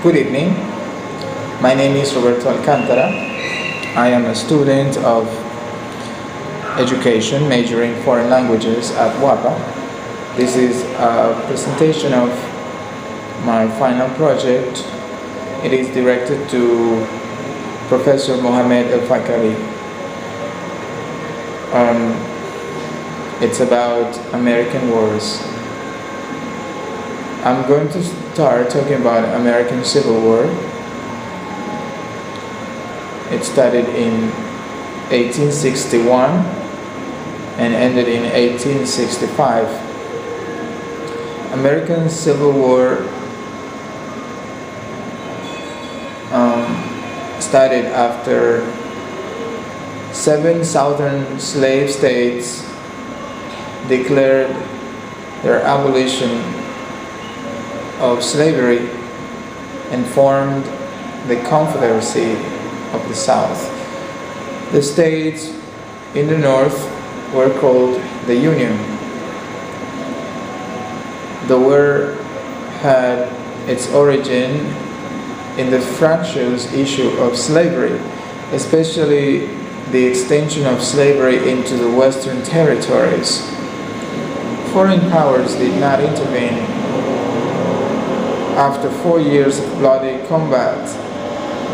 Good evening. My name is Roberto Alcantara. I am a student of education majoring foreign languages at UAPA. This is a presentation of my final project. It is directed to Professor Mohamed El-Fakari. It's about American wars. I'm going to start talking about American Civil War. It started in 1861 and ended in 1865. American Civil War started after 7 southern slave states declared their abolition of slavery and formed the Confederacy of the South. The states in the North were called the Union. The war had its origin in the fractious issue of slavery, especially the extension of slavery into the Western territories. Foreign powers did not intervene. After 4 years of bloody combat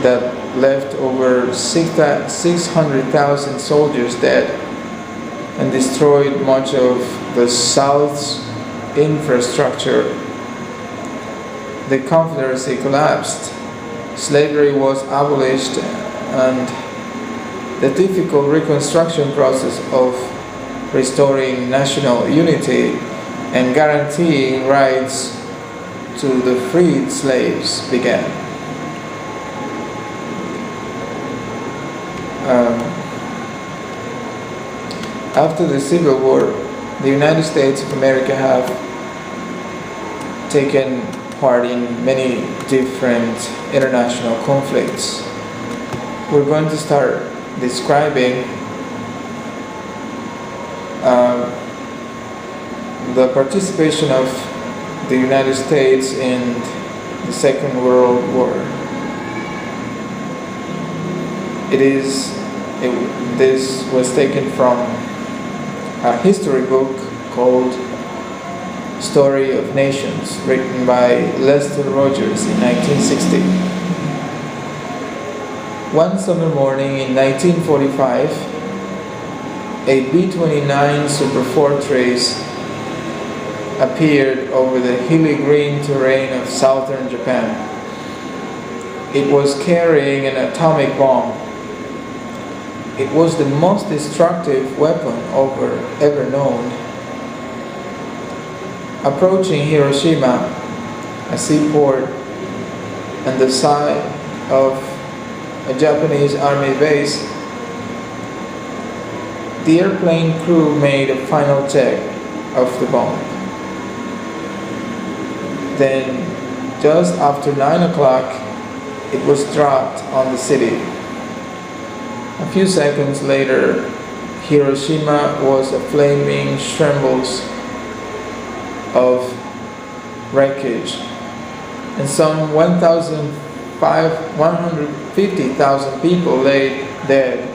that left over 600,000 soldiers dead and destroyed much of the South's infrastructure, the Confederacy collapsed. Slavery was abolished, and the difficult reconstruction process of restoring national unity and guaranteeing rights to the freed slaves began. After the Civil War, the United States of America have taken part in many different international conflicts. We're going to start describing the participation of the United States in the Second World War. This was taken from a history book called Story of Nations, written by Lester Rogers in 1960. One summer morning in 1945, a B-29 Superfortress appeared over the hilly green terrain of southern Japan. It was carrying an atomic bomb. It was the most destructive weapon ever known. Approaching Hiroshima, a seaport, and the site of a Japanese army base, the airplane crew made a final check of the bomb. Then, just after 9 o'clock, it was dropped on the city. A few seconds later, Hiroshima was a flaming shambles of wreckage, and some 150,000 people lay dead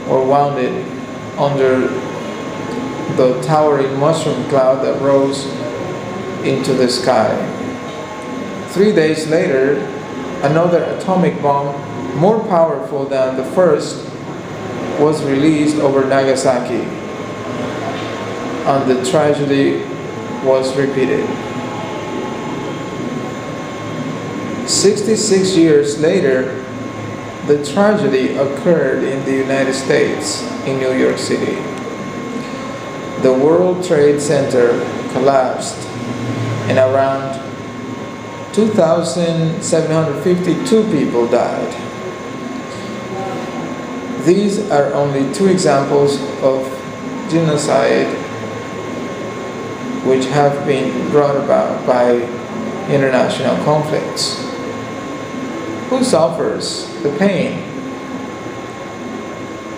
or wounded under the towering mushroom cloud that rose into the sky. 3 days later, another atomic bomb, more powerful than the first, was released over Nagasaki, and the tragedy was repeated. 66 years later, the tragedy occurred in the United States, in New York City. The World Trade Center collapsed, and around 2,752 people died. These are only 2 examples of genocide which have been brought about by international conflicts. Who suffers the pain?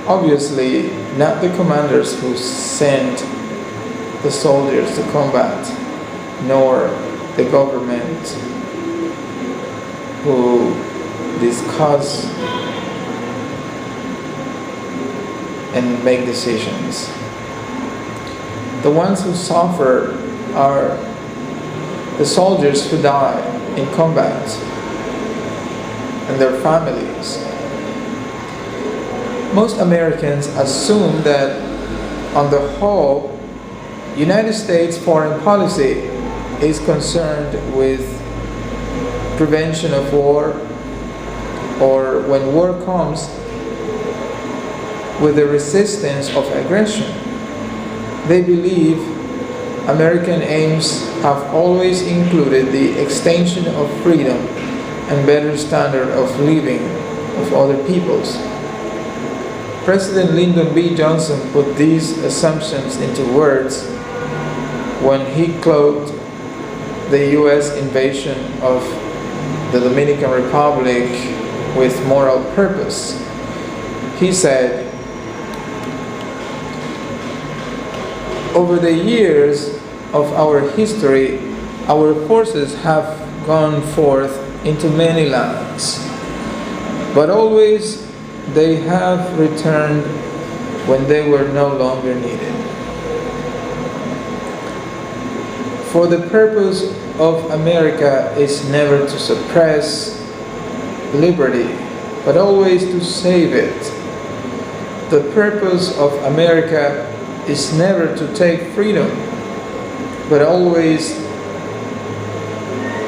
Obviously, not the commanders who sent the soldiers to combat, nor the government who discuss and make decisions. The ones who suffer are the soldiers who die in combat and their families. Most Americans assume that, on the whole, United States foreign policy is concerned with prevention of war, or when war comes, with the resistance of aggression. They believe American aims have always included the extension of freedom and better standard of living of other peoples. President Lyndon B. Johnson put these assumptions into words when he cloaked the U.S. invasion of the Dominican Republic with moral purpose. He said, "Over the years of our history, our forces have gone forth into many lands, but always they have returned when they were no longer needed. For the purpose of America is never to suppress liberty, but always to save it. The purpose of America is never to take freedom, but always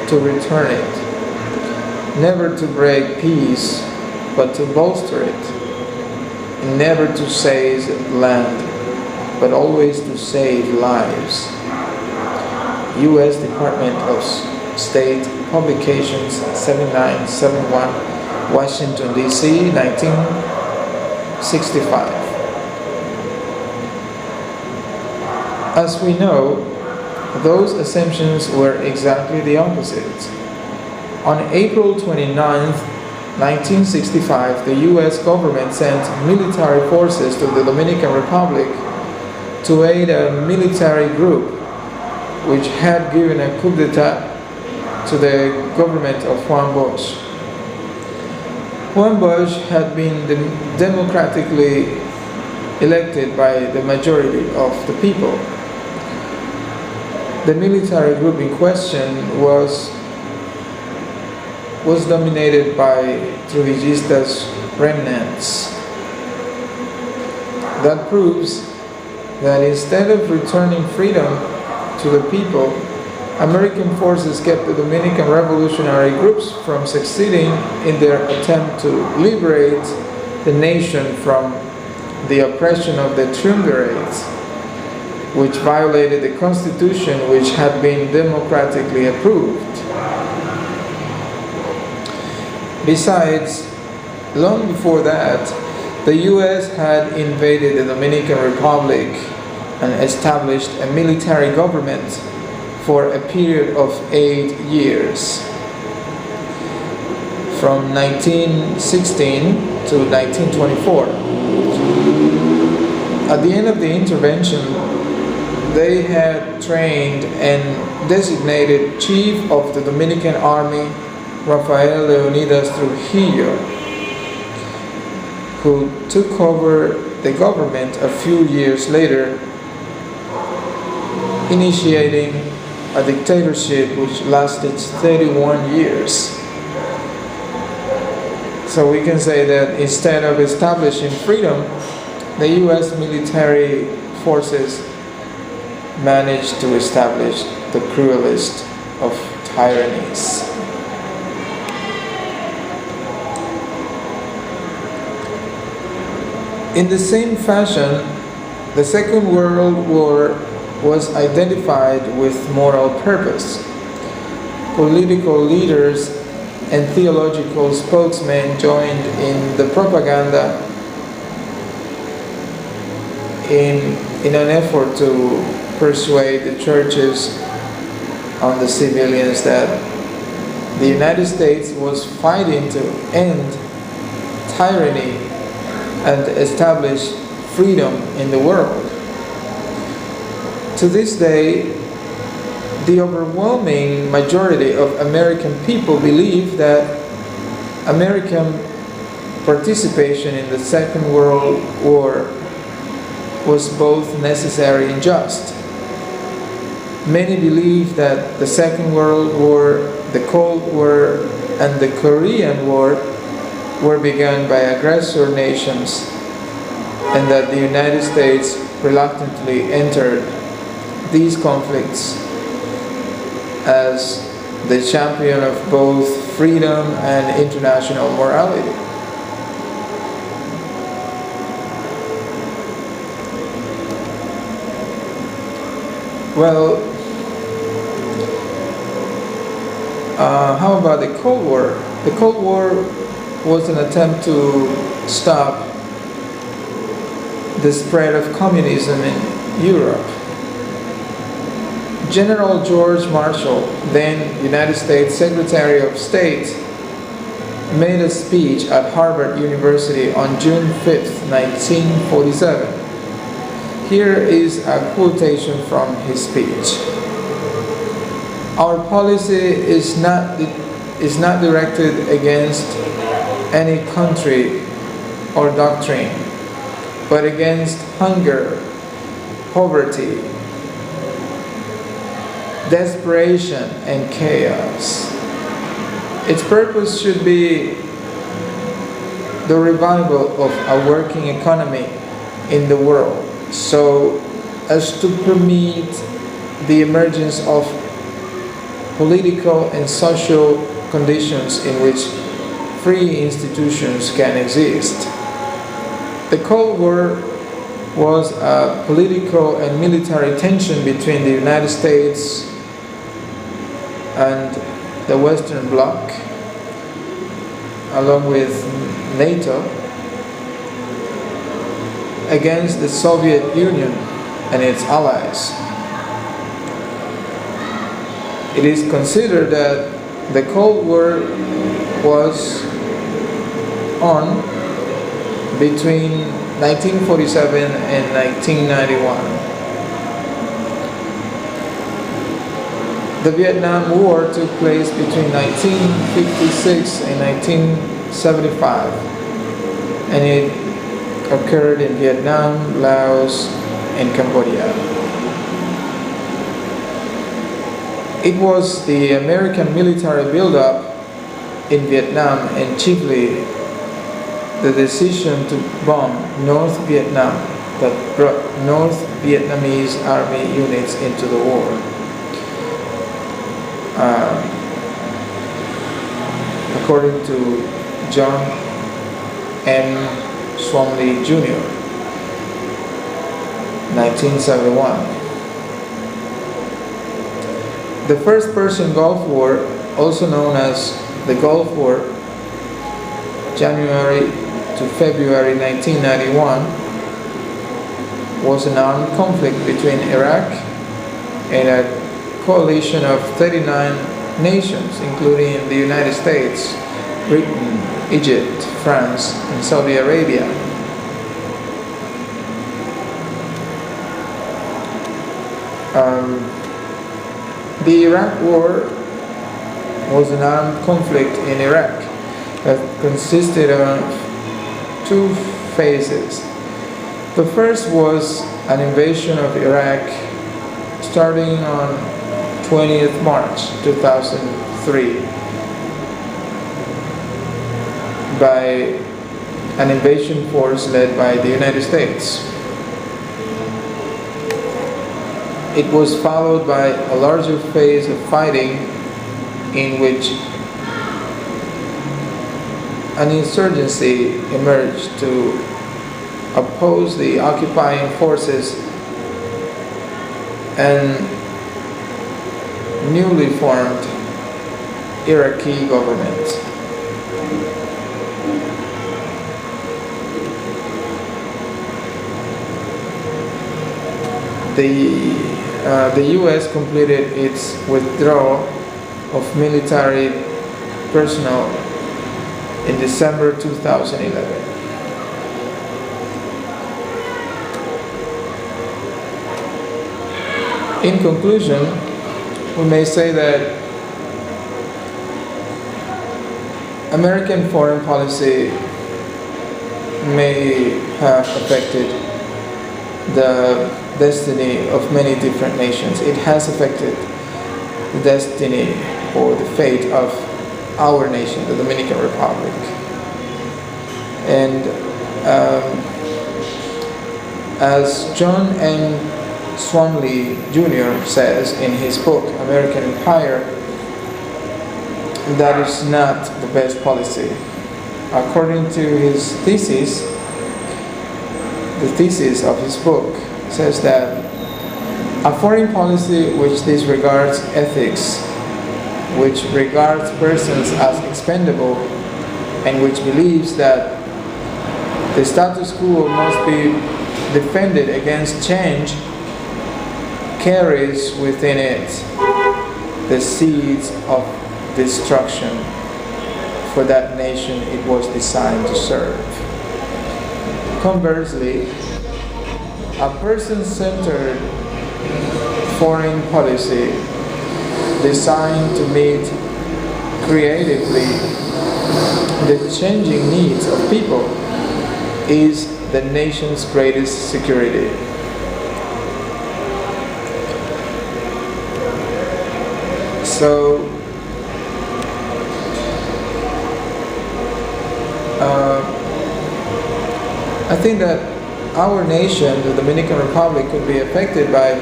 to return it. Never to break peace, but to bolster it. Never to seize land, but always to save lives." U.S. Department of State Publications 7971, Washington, D.C., 1965. As we know, those assumptions were exactly the opposite. On April 29, 1965, the U.S. government sent military forces to the Dominican Republic to aid a military group which had given a coup d'etat to the government of Juan Bosch. Juan Bosch had been democratically elected by the majority of the people. The military group in question was dominated by Trujillistas remnants. That proves that instead of returning freedom to the people, American forces kept the Dominican revolutionary groups from succeeding in their attempt to liberate the nation from the oppression of the triumvirates, which violated the Constitution which had been democratically approved. Besides, long before that, the U.S. had invaded the Dominican Republic and established a military government for a period of 8 years, from 1916 to 1924. At the end of the intervention, they had trained and designated Chief of the Dominican Army, Rafael Leonidas Trujillo, who took over the government a few years later, initiating a dictatorship which lasted 31 years. So we can say that instead of establishing freedom, the U.S. military forces managed to establish the cruelest of tyrannies. In the same fashion, the Second World War was identified with moral purpose. Political leaders and theological spokesmen joined in the propaganda in an effort to persuade the churches on the civilians that the United States was fighting to end tyranny and establish freedom in the world. To this day, The overwhelming majority of American people believe that American participation in the Second World War was both necessary and just. Many believe that the Second World War, the Cold War, and the Korean War were begun by aggressor nations, and that the United States reluctantly entered these conflicts as the champion of both freedom and international morality. Well, how about the Cold War? The Cold War was an attempt to stop the spread of communism in Europe. General George Marshall, then United States Secretary of State, made a speech at Harvard University on June 5th, 1947. Here is a quotation from his speech. Our policy is not directed against any country or doctrine, but against hunger, poverty, desperation, and chaos. Its purpose should be the revival of a working economy in the world, so as to permit the emergence of political and social conditions in which free institutions can exist. The Cold War was a political and military tension between the United States and the Western Bloc, along with NATO, against the Soviet Union and its allies. It is considered that the Cold War was on between 1947 and 1991. The Vietnam War took place between 1956 and 1975, and it occurred in Vietnam, Laos, and Cambodia. It was the American military buildup in Vietnam, and chiefly the decision to bomb North Vietnam, that brought North Vietnamese army units into the war. According to John M. Swomley Jr., 1971. The First Persian Gulf War, also known as the Gulf War, January to February 1991, was an armed conflict between Iraq and a coalition of 39 nations, including the United States, Britain, Egypt, France, and Saudi Arabia. The Iraq War was an armed conflict in Iraq that consisted of two phases. The first was an invasion of Iraq starting on 20th March 2003 by an invasion force led by the United States. It was followed by a larger phase of fighting in which an insurgency emerged to oppose the occupying forces and newly formed Iraqi government. The U.S. completed its withdrawal of military personnel in December 2011. In conclusion, we may say that American foreign policy may have affected the destiny of many different nations. It has affected the destiny or the fate of our nation, the Dominican Republic. And as John M. Swomley Jr. says in his book, American Empire, that is not the best policy. According to his thesis, the thesis of his book says that a foreign policy which disregards ethics, which regards persons as expendable, and which believes that the status quo must be defended against change, carries within it the seeds of destruction for that nation it was designed to serve. Conversely, a person-centered foreign policy designed to meet creatively the changing needs of people is the nation's greatest security. So, I think that our nation, the Dominican Republic, could be affected by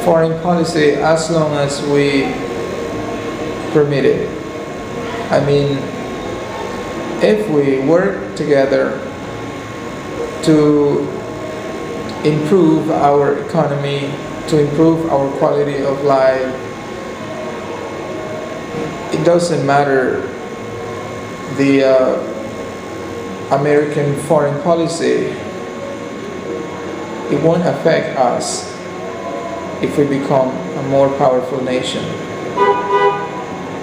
foreign policy as long as we permit it. I mean, if we work together to improve our economy, to improve our quality of life, it doesn't matter the American foreign policy. It won't affect us if we become a more powerful nation.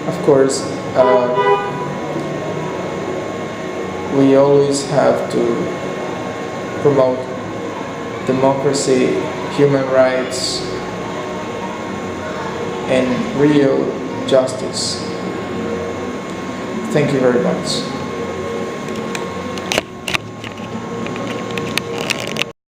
Of course, we always have to promote democracy, human rights, and real justice. Thank you very much.